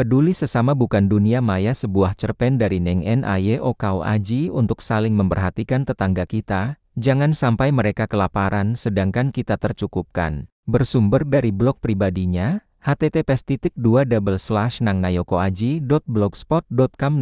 Peduli sesama bukan dunia maya, sebuah cerpen dari Neng Nayo Kau Aji untuk saling memperhatikan tetangga kita, jangan sampai mereka kelaparan sedangkan kita tercukupkan. Bersumber dari blog pribadinya, https://nangnayokoaji.blogspot.com.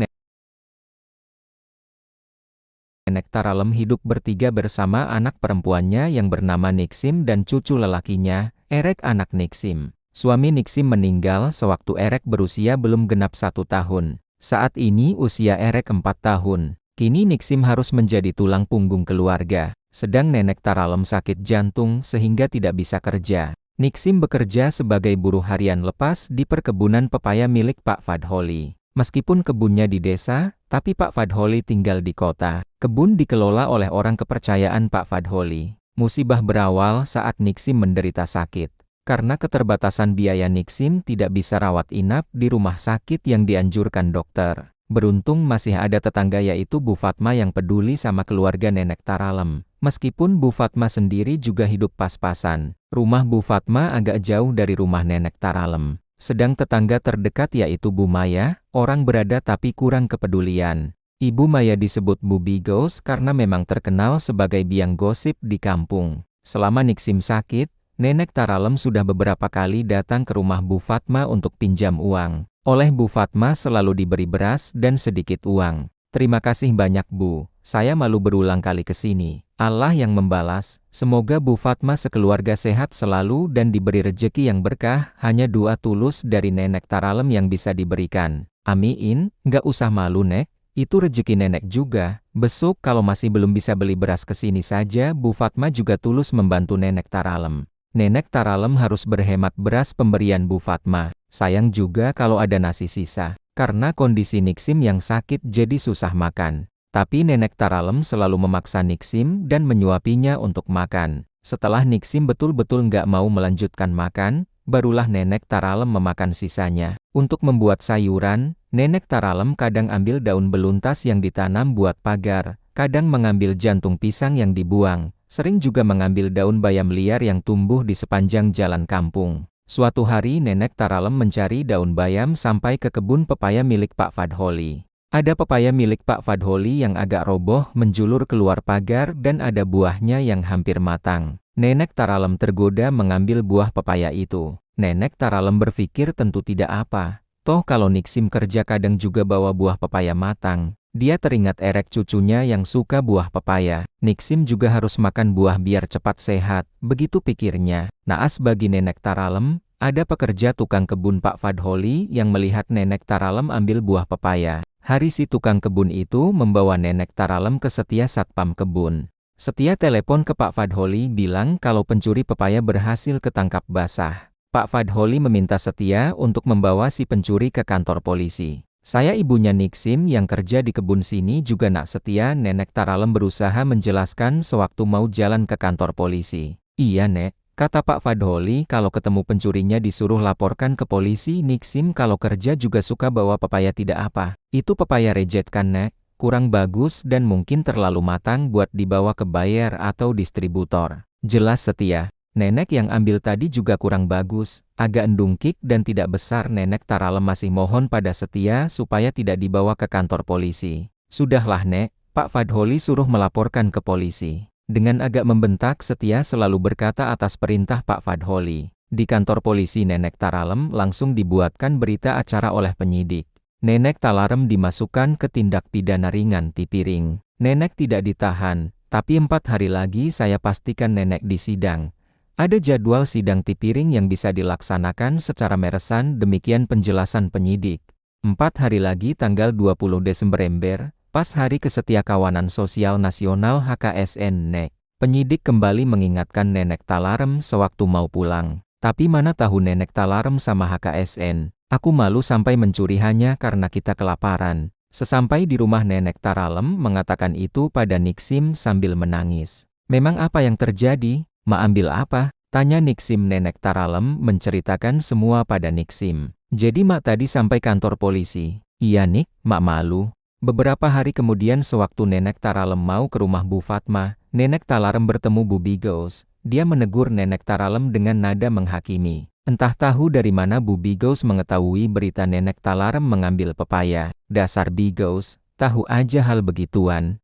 Nenek Taralem hidup bertiga bersama anak perempuannya yang bernama Niksim dan cucu lelakinya, Erek anak Niksim. Suami Niksim meninggal sewaktu Erek berusia belum genap 1 tahun. Saat ini usia Erek 4 tahun. Kini Niksim harus menjadi tulang punggung keluarga. Sedang Nenek Taralem sakit jantung sehingga tidak bisa kerja. Niksim bekerja sebagai buruh harian lepas di perkebunan pepaya milik Pak Fadholi. Meskipun kebunnya di desa, tapi Pak Fadholi tinggal di kota. Kebun dikelola oleh orang kepercayaan Pak Fadholi. Musibah berawal saat Niksim menderita sakit. Karena keterbatasan biaya, Niksim tidak bisa rawat inap di rumah sakit yang dianjurkan dokter. Beruntung masih ada tetangga yaitu Bu Fatma yang peduli sama keluarga Nenek Taralem. Meskipun Bu Fatma sendiri juga hidup pas-pasan. Rumah Bu Fatma agak jauh dari rumah Nenek Taralem. Sedang tetangga terdekat yaitu Bu Maya, orang berada tapi kurang kepedulian. Ibu Maya disebut Bu Bigos karena memang terkenal sebagai biang gosip di kampung. Selama Niksim sakit, Nenek Taralem sudah beberapa kali datang ke rumah Bu Fatma untuk pinjam uang. Oleh Bu Fatma selalu diberi beras dan sedikit uang. Terima kasih banyak Bu, saya malu berulang kali ke sini. Allah yang membalas, semoga Bu Fatma sekeluarga sehat selalu dan diberi rejeki yang berkah, hanya doa tulus dari Nenek Taralem yang bisa diberikan. Amin, nggak usah malu Nek, itu rejeki Nenek juga. Besok kalau masih belum bisa beli beras ke sini saja, Bu Fatma juga tulus membantu Nenek Taralem. Nenek Taralem harus berhemat beras pemberian Bu Fatma. Sayang juga kalau ada nasi sisa. Karena kondisi Niksim yang sakit jadi susah makan. Tapi Nenek Taralem selalu memaksa Niksim dan menyuapinya untuk makan. Setelah Niksim betul-betul nggak mau melanjutkan makan, barulah Nenek Taralem memakan sisanya. Untuk membuat sayuran, Nenek Taralem kadang ambil daun beluntas yang ditanam buat pagar, kadang mengambil jantung pisang yang dibuang, sering juga mengambil daun bayam liar yang tumbuh di sepanjang jalan kampung. Suatu hari Nenek Taralem mencari daun bayam sampai ke kebun pepaya milik Pak Fadholi. Ada pepaya milik Pak Fadholi yang agak roboh menjulur keluar pagar dan ada buahnya yang hampir matang. Nenek Taralem tergoda mengambil buah pepaya itu. Nenek Taralem berpikir tentu tidak apa. Toh kalau Niksim kerja kadang juga bawa buah pepaya matang. Dia teringat Erek cucunya yang suka buah pepaya. Niksim juga harus makan buah biar cepat sehat. Begitu pikirnya. Naas bagi Nenek Taralem, ada pekerja tukang kebun Pak Fadholi yang melihat Nenek Taralem ambil buah pepaya. Hari si tukang kebun itu membawa Nenek Taralem ke Setia Satpam kebun. Setia telepon ke Pak Fadholi bilang kalau pencuri pepaya berhasil ketangkap basah. Pak Fadholi meminta Setia untuk membawa si pencuri ke kantor polisi. Saya ibunya Niksim yang kerja di kebun sini juga nak Setia. Nenek Taralem berusaha menjelaskan sewaktu mau jalan ke kantor polisi. Iya Nek, kata Pak Fadholi kalau ketemu pencurinya disuruh laporkan ke polisi. Niksim kalau kerja juga suka bawa pepaya tidak apa. Itu pepaya reject kan Nek, kurang bagus dan mungkin terlalu matang buat dibawa ke buyer atau distributor. Jelas Setia. Nenek yang ambil tadi juga kurang bagus, agak endungkik dan tidak besar. Nenek Taralem masih mohon pada Setia supaya tidak dibawa ke kantor polisi. Sudahlah Nek, Pak Fadholi suruh melaporkan ke polisi. Dengan agak membentak Setia selalu berkata atas perintah Pak Fadholi. Di kantor polisi Nenek Taralem langsung dibuatkan berita acara oleh penyidik. Nenek Taralem dimasukkan ke tindak pidana ringan tipiring. Nenek tidak ditahan, tapi 4 hari lagi saya pastikan Nenek disidang. Ada jadwal sidang tipiring yang bisa dilaksanakan secara meresan, demikian penjelasan penyidik. 4 hari lagi tanggal 20 Desember, pas Hari Kesetiakawanan Sosial Nasional HKSN Nek. Penyidik kembali mengingatkan Nenek Taralem sewaktu mau pulang. Tapi mana tahu Nenek Taralem sama HKSN. Aku malu sampai mencuri hanya karena kita kelaparan. Sesampai di rumah Nenek Taralem mengatakan itu pada Niksim sambil menangis. Memang apa yang terjadi? Ma ambil apa? Tanya Niksim. Nenek Taralem menceritakan semua pada Niksim. Jadi mak tadi sampai kantor polisi. Iya Nik, mak malu. Beberapa hari kemudian sewaktu Nenek Taralem mau ke rumah Bu Fatma, Nenek Taralem bertemu Bu Bigos. Dia menegur Nenek Taralem dengan nada menghakimi. Entah tahu dari mana Bu Bigos mengetahui berita Nenek Talarem mengambil pepaya. Dasar Bigos, tahu aja hal begituan.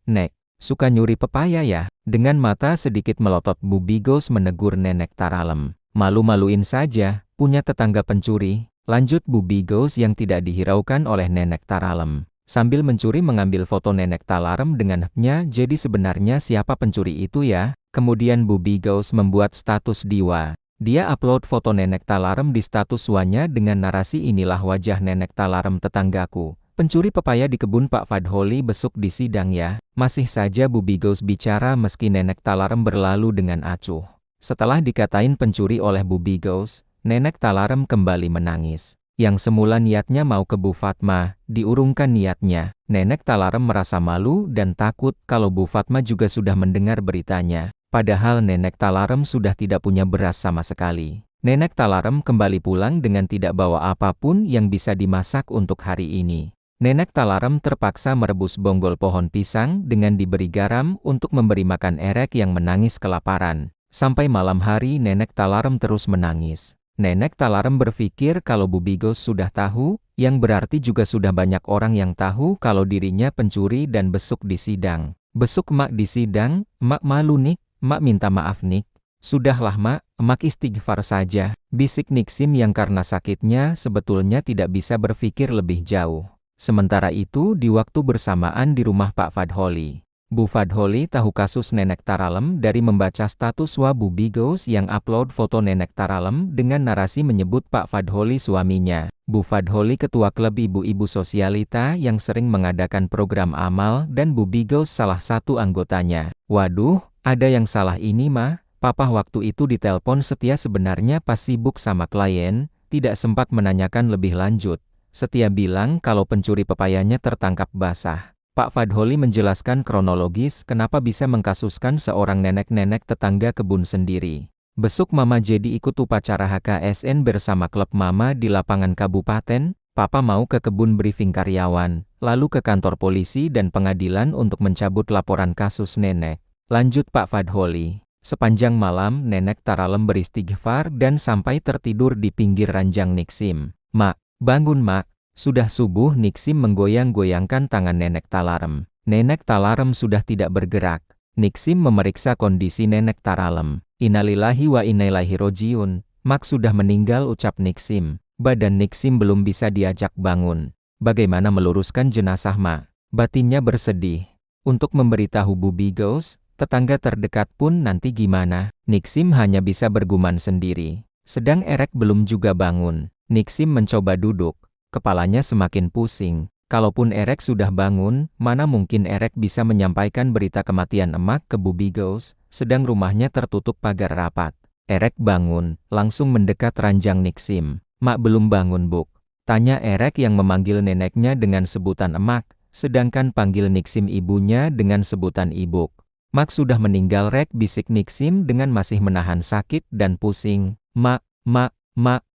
Nek, suka nyuri pepaya ya? Dengan mata sedikit melotot Bu Bigos menegur Nenek Talarem. Malu-maluin saja, punya tetangga pencuri. Lanjut Bu Bigos yang tidak dihiraukan oleh Nenek Talarem. Sambil mencuri mengambil foto Nenek Talarem dengan hapnya, jadi sebenarnya siapa pencuri itu ya? Kemudian Bu Bigos membuat status diwa. Dia upload foto Nenek Talarem di status WA-nya dengan narasi inilah wajah Nenek Talarem tetanggaku. Pencuri pepaya di kebun Pak Fadholi besuk di sidang ya. Masih saja Bu Bigos bicara meski Nenek Talarem berlalu dengan acuh. Setelah dikatain pencuri oleh Bu Bigos, Nenek Talarem kembali menangis. Yang semula niatnya mau ke Bu Fatma, diurungkan niatnya. Nenek Talarem merasa malu dan takut kalau Bu Fatma juga sudah mendengar beritanya. Padahal Nenek Talarem sudah tidak punya beras sama sekali. Nenek Talarem kembali pulang dengan tidak bawa apapun yang bisa dimasak untuk hari ini. Nenek Talarem terpaksa merebus bonggol pohon pisang dengan diberi garam untuk memberi makan Erek yang menangis kelaparan. Sampai malam hari Nenek Talarem terus menangis. Nenek Talarem berpikir kalau Bu Bigos sudah tahu, yang berarti juga sudah banyak orang yang tahu kalau dirinya pencuri dan besuk di sidang. Besuk Mak di sidang, Mak malu Nik. Mak minta maaf Nik. Sudahlah Mak, Mak istighfar saja, bisik Niksim yang karena sakitnya sebetulnya tidak bisa berpikir lebih jauh. Sementara itu di waktu bersamaan di rumah Pak Fadholi. Bu Fadholi tahu kasus Nenek Talarem dari membaca status WA Bu Bigos yang upload foto Nenek Talarem dengan narasi menyebut Pak Fadholi suaminya. Bu Fadholi ketua klub ibu-ibu sosialita yang sering mengadakan program amal dan Bu Bigos salah satu anggotanya. Waduh, ada yang salah ini mah, Papa waktu itu ditelepon Setia sebenarnya pas sibuk sama klien, tidak sempat menanyakan lebih lanjut. Setia bilang kalau pencuri pepayanya tertangkap basah. Pak Fadholi menjelaskan kronologis kenapa bisa mengkasuskan seorang nenek-nenek tetangga kebun sendiri. Besok Mama jadi ikut upacara HKSN bersama klub Mama di lapangan kabupaten, Papa mau ke kebun briefing karyawan, lalu ke kantor polisi dan pengadilan untuk mencabut laporan kasus nenek. Lanjut Pak Fadholi, sepanjang malam Nenek Talarem beristighfar dan sampai tertidur di pinggir ranjang Niksim. Mak, bangun Mak, sudah subuh. Niksim menggoyang-goyangkan tangan Nenek Talarem. Nenek Talarem sudah tidak bergerak. Niksim memeriksa kondisi Nenek Talarem. Innalillahi wa inna ilaihi rojiun, Mak sudah meninggal ucap Niksim. Badan Niksim belum bisa diajak bangun. Bagaimana meluruskan jenazah Mak? Batinnya bersedih. Untuk memberitahu Bu Bigos, tetangga terdekat pun nanti gimana? Niksim hanya bisa bergumam sendiri. Sedang Erek belum juga bangun. Niksim mencoba duduk. Kepalanya semakin pusing. Kalaupun Erek sudah bangun, mana mungkin Erek bisa menyampaikan berita kematian emak ke Bu Bigos, sedang rumahnya tertutup pagar rapat. Erek bangun, langsung mendekat ranjang Niksim. Mak belum bangun Buk? Tanya Erek yang memanggil neneknya dengan sebutan emak, sedangkan panggil Niksim ibunya dengan sebutan ibuk. Mak sudah meninggal Rek, bisik Niksim dengan masih menahan sakit dan pusing. Mak,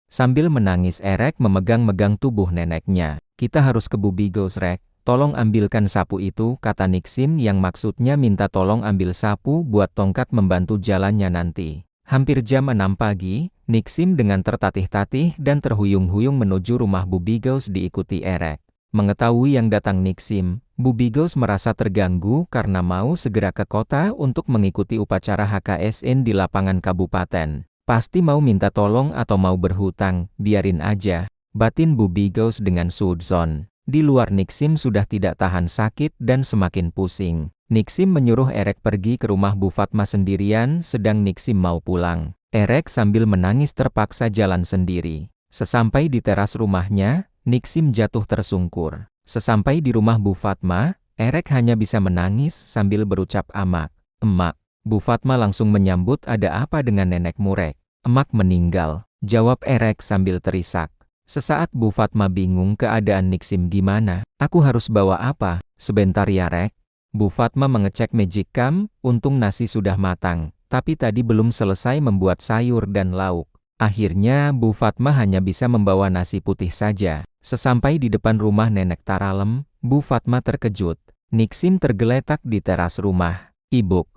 sambil menangis Erek memegang-megang tubuh neneknya. Kita harus ke Bu Bigos Rek, tolong ambilkan sapu itu, kata Niksim yang maksudnya minta tolong ambil sapu buat tongkat membantu jalannya nanti. Hampir jam 6 pagi, Niksim dengan tertatih-tatih dan terhuyung-huyung menuju rumah Bu Bigos diikuti Erek. Mengetahui yang datang Niksim, Bu Bigos merasa terganggu karena mau segera ke kota untuk mengikuti upacara HKSN di lapangan kabupaten. Pasti mau minta tolong atau mau berhutang, biarin aja, batin Bu Bigos dengan suudzon. Di luar Niksim sudah tidak tahan sakit dan semakin pusing. Niksim menyuruh Erek pergi ke rumah Bu Fatma sendirian sedang Niksim mau pulang. Erek sambil menangis terpaksa jalan sendiri. Sesampai di teras rumahnya, Niksim jatuh tersungkur. Sesampai di rumah Bu Fatma, Erek hanya bisa menangis sambil berucap amak. Emak. Bu Fatma langsung menyambut, ada apa dengan nenekmu Rek? Emak meninggal, jawab Erek sambil terisak. Sesaat Bu Fatma bingung keadaan Niksim gimana. Aku harus bawa apa? Sebentar ya Rek. Bu Fatma mengecek Magic Cam, untung nasi sudah matang, tapi tadi belum selesai membuat sayur dan lauk. Akhirnya Bu Fatma hanya bisa membawa nasi putih saja. Sesampai di depan rumah Nenek Talarem, Bu Fatma terkejut. Niksim tergeletak di teras rumah. Ibuk,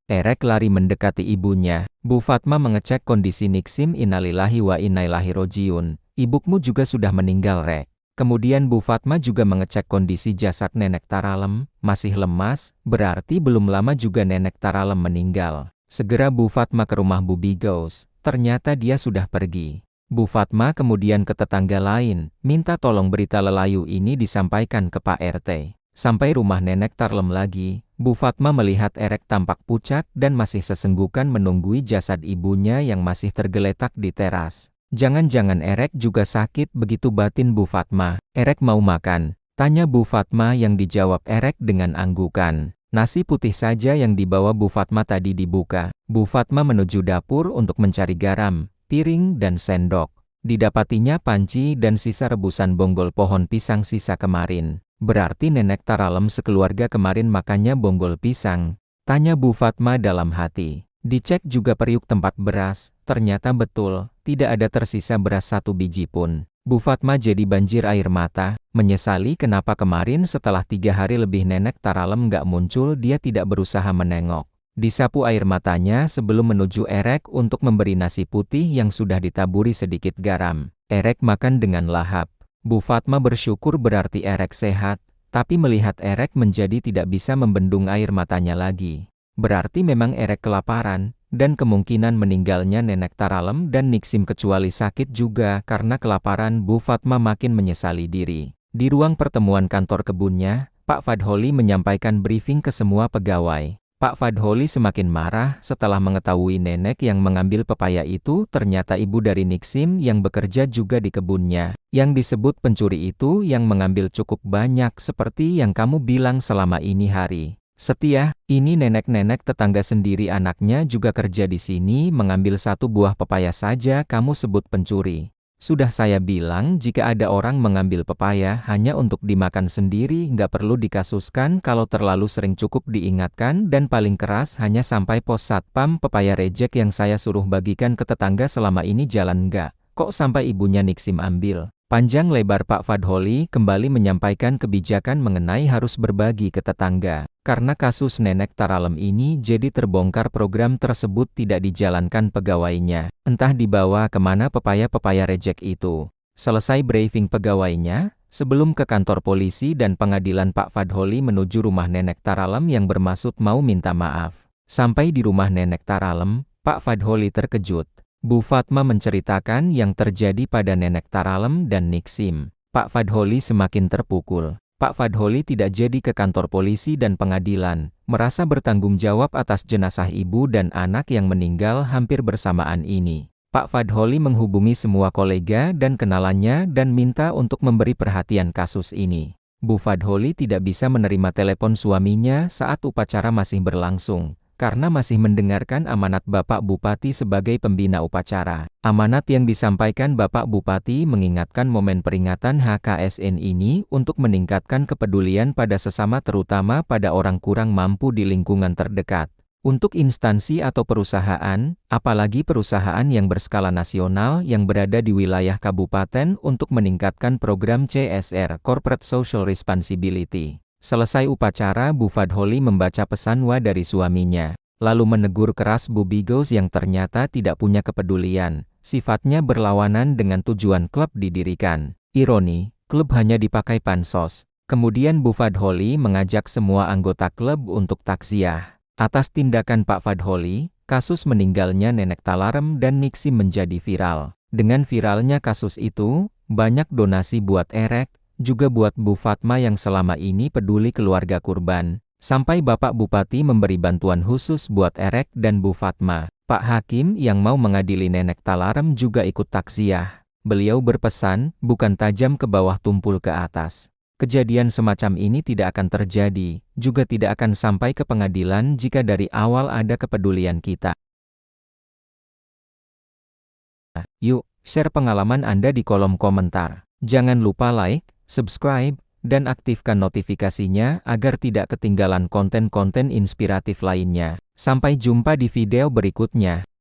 Erek lari mendekati ibunya. Bu Fatma mengecek kondisi Niksim. Innalillahi wa inna ilaihi rojiun. Ibumu juga sudah meninggal, Rek. Kemudian Bu Fatma juga mengecek kondisi jasad Nenek Taralem, masih lemas, berarti belum lama juga Nenek Taralem meninggal. Segera Bu Fatma ke rumah Bu Bigos, ternyata dia sudah pergi. Bu Fatma kemudian ke tetangga lain, minta tolong berita Lelayu ini disampaikan ke Pak RT. Sampai rumah Nenek Tarlem lagi, Bu Fatma melihat Erek tampak pucat dan masih sesenggukan menunggui jasad ibunya yang masih tergeletak di teras. Jangan-jangan Erek juga sakit, begitu batin Bu Fatma. Erek mau makan? Tanya Bu Fatma yang dijawab Erek dengan anggukan. Nasi putih saja yang dibawa Bu Fatma tadi dibuka. Bu Fatma menuju dapur untuk mencari garam, piring dan sendok. Didapatinya panci dan sisa rebusan bonggol pohon pisang sisa kemarin. Berarti Nenek Taralem sekeluarga kemarin makannya bonggol pisang. Tanya Bu Fatma dalam hati. Dicek juga periuk tempat beras, ternyata betul, tidak ada tersisa beras satu biji pun. Bu Fatma jadi banjir air mata, menyesali kenapa kemarin setelah 3 hari lebih Nenek Taralem nggak muncul, dia tidak berusaha menengok. Disapu air matanya sebelum menuju Erek untuk memberi nasi putih yang sudah ditaburi sedikit garam. Erek makan dengan lahap. Bu Fatma bersyukur berarti Erek sehat, tapi melihat Erek menjadi tidak bisa membendung air matanya lagi. Berarti memang Erek kelaparan, dan kemungkinan meninggalnya Nenek Taralem dan Niksim kecuali sakit juga karena kelaparan. Bu Fatma makin menyesali diri. Di ruang pertemuan kantor kebunnya, Pak Fadholi menyampaikan briefing ke semua pegawai. Pak Fadholi semakin marah setelah mengetahui nenek yang mengambil pepaya itu ternyata ibu dari Niksim yang bekerja juga di kebunnya. Yang disebut pencuri itu yang mengambil cukup banyak seperti yang kamu bilang selama ini Hari. Setia, ini nenek-nenek tetangga sendiri anaknya juga kerja di sini mengambil 1 buah pepaya saja kamu sebut pencuri. Sudah saya bilang jika ada orang mengambil pepaya hanya untuk dimakan sendiri nggak perlu dikasuskan, kalau terlalu sering cukup diingatkan dan paling keras hanya sampai pos satpam. Pepaya rejek yang saya suruh bagikan ke tetangga selama ini jalan nggak, kok sampai ibunya Niksim ambil. Panjang lebar Pak Fadholi kembali menyampaikan kebijakan mengenai harus berbagi ke tetangga. Karena kasus Nenek Taralem ini jadi terbongkar, program tersebut tidak dijalankan pegawainya. Entah dibawa kemana pepaya-pepaya rejek itu. Selesai briefing pegawainya, sebelum ke kantor polisi dan pengadilan Pak Fadholi menuju rumah Nenek Taralem yang bermaksud mau minta maaf. Sampai di rumah Nenek Taralem, Pak Fadholi terkejut. Bu Fatma menceritakan yang terjadi pada Nenek Taralem dan Niksim. Pak Fadholi semakin terpukul. Pak Fadholi tidak jadi ke kantor polisi dan pengadilan, merasa bertanggung jawab atas jenazah ibu dan anak yang meninggal hampir bersamaan ini. Pak Fadholi menghubungi semua kolega dan kenalannya dan minta untuk memberi perhatian kasus ini. Bu Fadholi tidak bisa menerima telepon suaminya saat upacara masih berlangsung, karena masih mendengarkan amanat Bapak Bupati sebagai pembina upacara. Amanat yang disampaikan Bapak Bupati mengingatkan momen peringatan HKSN ini untuk meningkatkan kepedulian pada sesama terutama pada orang kurang mampu di lingkungan terdekat. Untuk instansi atau perusahaan, apalagi perusahaan yang berskala nasional yang berada di wilayah kabupaten untuk meningkatkan program CSR (Corporate Social Responsibility). Selesai upacara, Bu Fadholi membaca pesan wa dari suaminya, lalu menegur keras Bu Bigos yang ternyata tidak punya kepedulian, sifatnya berlawanan dengan tujuan klub didirikan. Ironi, klub hanya dipakai pansos. Kemudian Bu Fadholi mengajak semua anggota klub untuk takziah. Atas tindakan Pak Fadholi, kasus meninggalnya Nenek Taralem dan Niksim menjadi viral. Dengan viralnya kasus itu, banyak donasi buat Erek, juga buat Bu Fatma yang selama ini peduli keluarga kurban. Sampai Bapak Bupati memberi bantuan khusus buat Erek dan Bu Fatma. Pak Hakim yang mau mengadili Nenek Taralem juga ikut takziah. Beliau berpesan, bukan tajam ke bawah tumpul ke atas. Kejadian semacam ini tidak akan terjadi, juga tidak akan sampai ke pengadilan jika dari awal ada kepedulian kita. Yuk, share pengalaman Anda di kolom komentar. Jangan lupa like, subscribe, dan aktifkan notifikasinya agar tidak ketinggalan konten-konten inspiratif lainnya. Sampai jumpa di video berikutnya.